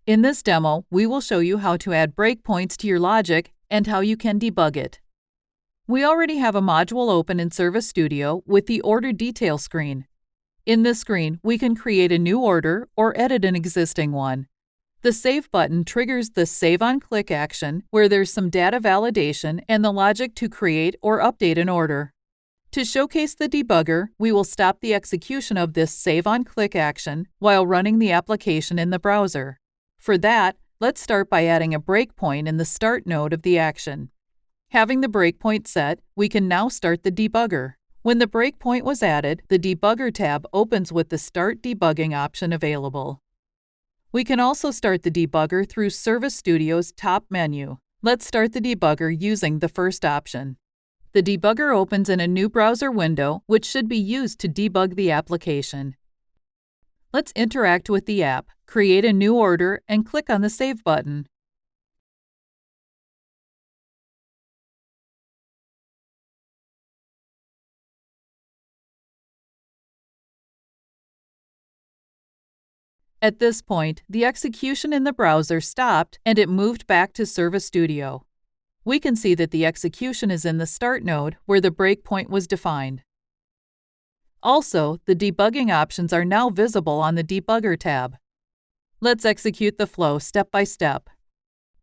In this demo, we will show you how to add breakpoints to your logic and how you can debug it. We already have a module open in Service Studio with the Order Detail screen. In this screen, we can create a new order or edit an existing one. The Save button triggers the Save on Click action where there's some data validation and the logic to create or update an order. To showcase the debugger, we will stop the execution of this Save on Click action while running the application in the browser. For that, let's start by adding a breakpoint in the Start node of the action. Having the breakpoint set, we can now start the debugger. When the breakpoint was added, the Debugger tab opens with the Start Debugging option available. We can also start the debugger through Service Studio's top menu. Let's start the debugger using the first option. The debugger opens in a new browser window, which should be used to debug the application. Let's interact with the app, create a new order, and click on the Save button. At this point, the execution in the browser stopped and it moved back to Service Studio. We can see that the execution is in the Start node where the breakpoint was defined. Also, the debugging options are now visible on the Debugger tab. Let's execute the flow step by step.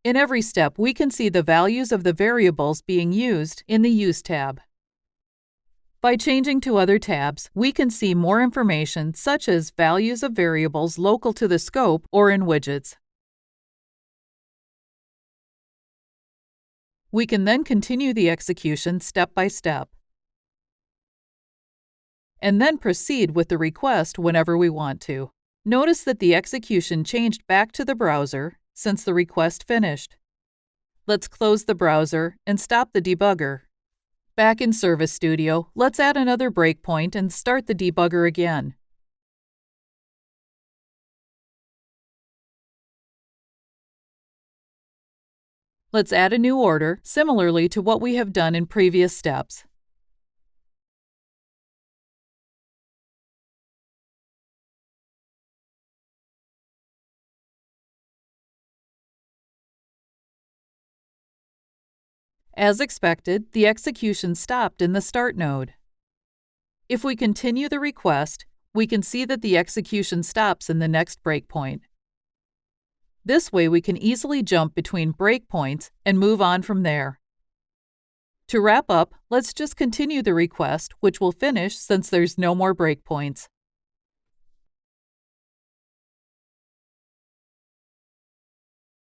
In every step, we can see the values of the variables being used in the Use tab. By changing to other tabs, we can see more information such as values of variables local to the scope or in widgets. We can then continue the execution step by step, and then proceed with the request whenever we want to. Notice that the execution changed back to the browser since the request finished. Let's close the browser and stop the debugger. Back in Service Studio, let's add another breakpoint and start the debugger again. Let's add a new order, similarly to what we have done in previous steps. As expected, the execution stopped in the Start node. If we continue the request, we can see that the execution stops in the next breakpoint. This way we can easily jump between breakpoints and move on from there. To wrap up, let's just continue the request, which will finish since there's no more breakpoints.